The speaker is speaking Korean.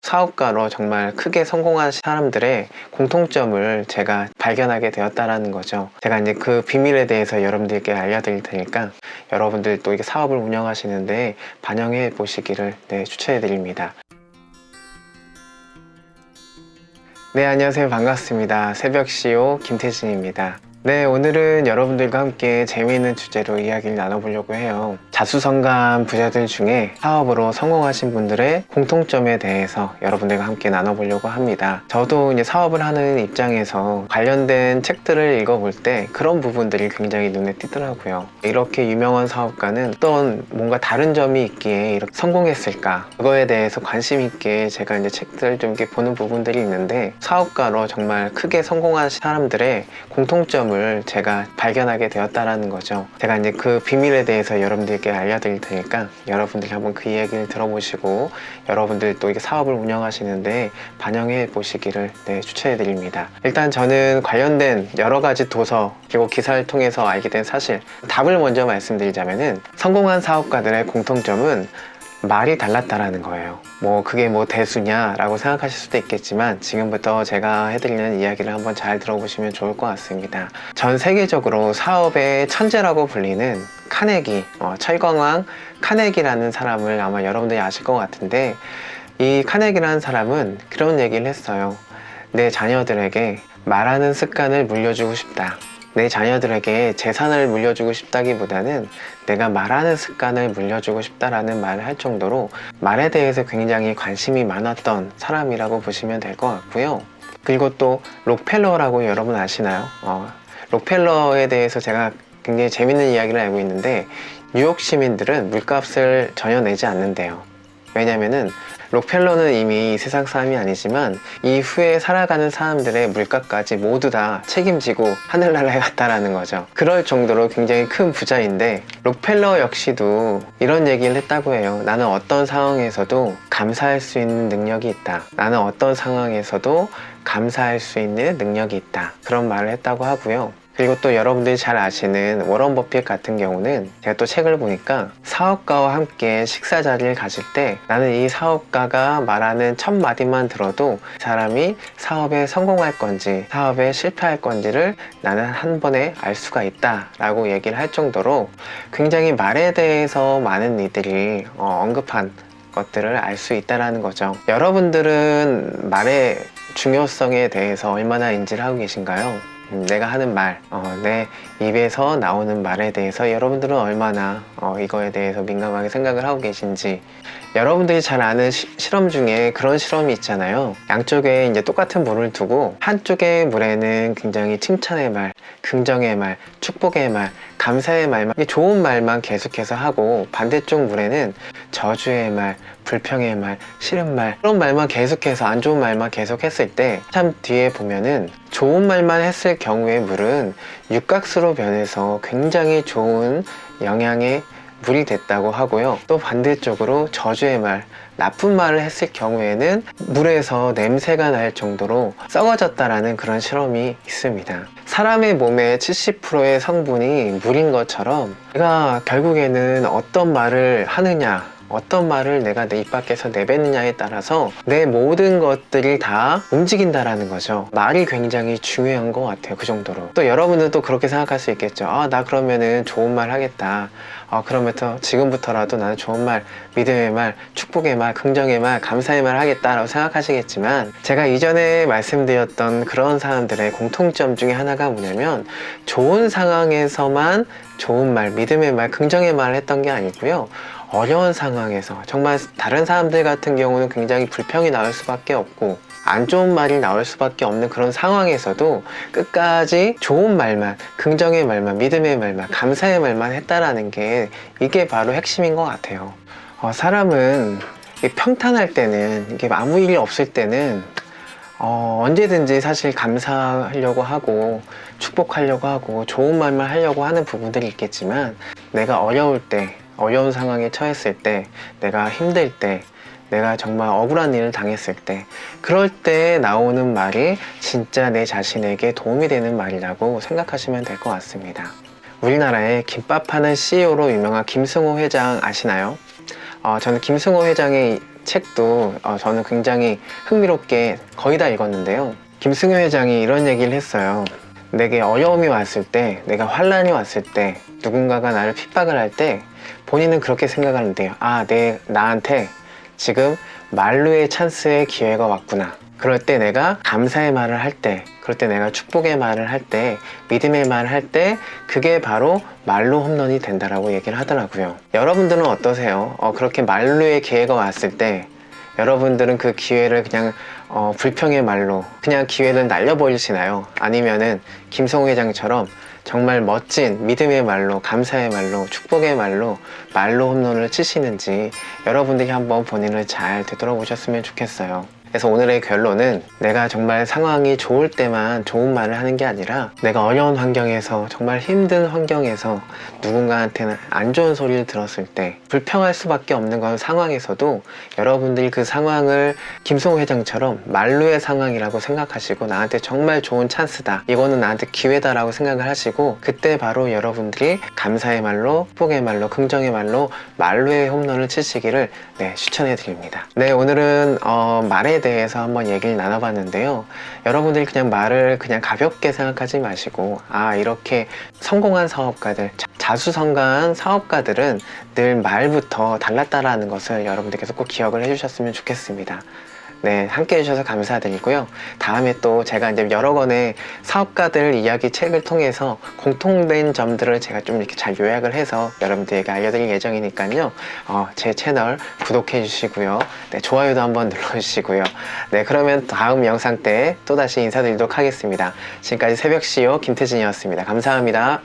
사업가로 정말 크게 성공한 사람들의 공통점을 제가 발견하게 되었다라는 거죠. 제가 이제 그 비밀에 대해서 여러분들께 알려드릴 테니까 여러분들도 이게 사업을 운영하시는데 반영해 보시기를 추천해 드립니다. 네, 안녕하세요. 반갑습니다. 새벽 CEO 김태진입니다. 네, 오늘은 여러분들과 함께 재미있는 주제로 이야기를 나눠보려고 해요. 자수성가한 부자들 중에 사업으로 성공하신 분들의 공통점에 대해서 여러분들과 함께 나눠보려고 합니다. 저도 이제 사업을 하는 입장에서 관련된 책들을 읽어볼 때 그런 부분들이 굉장히 눈에 띄더라고요. 이렇게 유명한 사업가는 어떤 뭔가 다른 점이 있기에 이렇게 성공했을까? 그거에 대해서 관심 있게 제가 이제 책들을 좀 이렇게 보는 부분들이 있는데, 사업가로 정말 크게 성공한 사람들의 공통점을 제가 발견하게 되었다라는 거죠. 제가 이제 그 비밀에 대해서 여러분들께 알려드릴 테니까 여러분들이 한번 그 이야기를 들어보시고 여러분들도 이게 사업을 운영하시는데 반영해 보시기를 추천해 드립니다. 일단 저는 관련된 여러 가지 도서 그리고 기사를 통해서 알게 된 사실, 답을 먼저 말씀드리자면은 성공한 사업가들의 공통점은 말이 달랐다라는 거예요. 그게 대수냐 라고 생각하실 수도 있겠지만, 지금부터 제가 해드리는 이야기를 한번 잘 들어보시면 좋을 것 같습니다. 전 세계적으로 사업의 천재라고 불리는 카네기, 철강왕 카네기라는 사람을 아마 여러분들이 아실 것 같은데, 이 카네기라는 사람은 그런 얘기를 했어요. 내 자녀들에게 말하는 습관을 물려주고 싶다. 내 자녀들에게 재산을 물려주고 싶다기보다는 내가 말하는 습관을 물려주고 싶다라는 말을 할 정도로 말에 대해서 굉장히 관심이 많았던 사람이라고 보시면 될 것 같고요. 그리고 또 록펠러라고 여러분 아시나요? 록펠러에 대해서 제가 굉장히 재밌는 이야기를 알고 있는데, 뉴욕 시민들은 물값을 전혀 내지 않는데요. 왜냐면은 록펠러는 이미 이 세상 사람이 아니지만 이후에 살아가는 사람들의 물가까지 모두 다 책임지고 하늘나라에 갔다라는 거죠. 그럴 정도로 굉장히 큰 부자인데, 록펠러 역시도 이런 얘기를 했다고 해요. 나는 어떤 상황에서도 감사할 수 있는 능력이 있다. 나는 어떤 상황에서도 감사할 수 있는 능력이 있다. 그런 말을 했다고 하고요. 그리고 또 여러분들이 잘 아시는 워런 버핏 같은 경우는, 제가 또 책을 보니까 사업가와 함께 식사 자리를 가질 때 나는 이 사업가가 말하는 첫 마디만 들어도 사람이 사업에 성공할 건지 사업에 실패할 건지를 나는 한 번에 알 수가 있다 라고 얘기를 할 정도로 굉장히 말에 대해서 많은 이들이 언급한 것들을 알 수 있다는 거죠. 여러분들은 말의 중요성에 대해서 얼마나 인지를 하고 계신가요? 내가 하는 말, 내 입에서 나오는 말에 대해서 여러분들은 얼마나 이거에 대해서 민감하게 생각을 하고 계신지. 여러분들이 잘 아는 실험 중에 그런 실험이 있잖아요. 양쪽에 이제 똑같은 물을 두고 한쪽의 물에는 굉장히 칭찬의 말, 긍정의 말, 축복의 말, 감사의 말만, 좋은 말만 계속해서 하고, 반대쪽 물에는 저주의 말, 불평의 말, 싫은 말, 그런 말만 계속해서, 안 좋은 말만 계속했을 때 참 뒤에 보면은 좋은 말만 했을 경우에 물은 육각수로 변해서 굉장히 좋은 영양의 물이 됐다고 하고요. 또 반대쪽으로 저주의 말, 나쁜 말을 했을 경우에는 물에서 냄새가 날 정도로 썩어졌다라는 그런 실험이 있습니다. 사람의 몸의 70%의 성분이 물인 것처럼, 내가 결국에는 어떤 말을 하느냐, 어떤 말을 내가 내 입 밖에서 내뱉느냐에 따라서 내 모든 것들이 다 움직인다라는 거죠. 말이 굉장히 중요한 것 같아요. 그 정도로. 또 여러분들도 그렇게 생각할 수 있겠죠. 나 그러면은 좋은 말 하겠다. 그러면서 지금부터라도 나는 좋은 말, 믿음의 말, 축복의 말, 긍정의 말, 감사의 말 하겠다라고 생각하시겠지만, 제가 이전에 말씀드렸던 그런 사람들의 공통점 중에 하나가 뭐냐면, 좋은 상황에서만 좋은 말, 믿음의 말, 긍정의 말을 했던 게 아니고요. 어려운 상황에서 정말 다른 사람들 같은 경우는 굉장히 불평이 나올 수밖에 없고 안 좋은 말이 나올 수밖에 없는 그런 상황에서도 끝까지 좋은 말만, 긍정의 말만, 믿음의 말만, 감사의 말만 했다라는 게, 이게 바로 핵심인 것 같아요. 사람은 평탄할 때는, 이게 아무 일이 없을 때는 언제든지 사실 감사하려고 하고 축복하려고 하고 좋은 말만 하려고 하는 부분들이 있겠지만, 내가 어려울 때, 어려운 상황에 처했을 때, 내가 힘들 때, 내가 정말 억울한 일을 당했을 때, 그럴 때 나오는 말이 진짜 내 자신에게 도움이 되는 말이라고 생각하시면 될 것 같습니다. 우리나라의 김밥 하는 CEO로 유명한 김승호 회장 아시나요? 저는 김승호 회장의 책도 저는 굉장히 흥미롭게 거의 다 읽었는데요. 김승효 회장이 이런 얘기를 했어요. 내게 어려움이 왔을 때, 내가 환란이 왔을 때, 누군가가 나를 핍박을 할 때 본인은 그렇게 생각하는데요. 나한테 지금 만루의 찬스의 기회가 왔구나. 그럴 때 내가 감사의 말을 할 때, 그럴 때 내가 축복의 말을 할 때, 믿음의 말을 할 때, 그게 바로 말로 홈런이 된다라고 얘기를 하더라고요. 여러분들은 어떠세요? 그렇게 만루의 기회가 왔을 때 여러분들은 그 기회를 그냥 불평의 말로 그냥 기회를 날려버리시나요? 아니면은 김성호 회장처럼 정말 멋진 믿음의 말로, 감사의 말로, 축복의 말로 홈런을 치시는지 여러분들이 한번 본인을 잘 되돌아보셨으면 좋겠어요. 그래서 오늘의 결론은 내가 정말 상황이 좋을 때만 좋은 말을 하는 게 아니라 내가 어려운 환경에서, 정말 힘든 환경에서 누군가한테는 안 좋은 소리를 들었을 때 불평할 수밖에 없는 건 상황에서도 여러분들이 그 상황을 김성호 회장처럼 만루의 상황이라고 생각하시고 나한테 정말 좋은 찬스다, 이거는 나한테 기회다라고 생각을 하시고 그때 바로 여러분들이 감사의 말로, 축복의 말로, 긍정의 말로 만루의 홈런을 치시기를 추천해 드립니다. 오늘은 말에 대해서 한번 얘기를 나눠봤는데요. 여러분들이 그냥 말을 그냥 가볍게 생각하지 마시고 이렇게 성공한 사업가들, 자수성가한 사업가들은 늘 말부터 달랐다라는 것을 여러분들께서 꼭 기억을 해주셨으면 좋겠습니다. 함께 해주셔서 감사드리고요. 다음에 또 제가 이제 여러 권의 사업가들 이야기 책을 통해서 공통된 점들을 제가 좀 이렇게 잘 요약을 해서 여러분들에게 알려드릴 예정이니까요. 제 채널 구독해 주시고요. 좋아요도 한번 눌러주시고요. 그러면 다음 영상 때 또다시 인사드리도록 하겠습니다. 지금까지 새벽 CEO 김태진이었습니다. 감사합니다.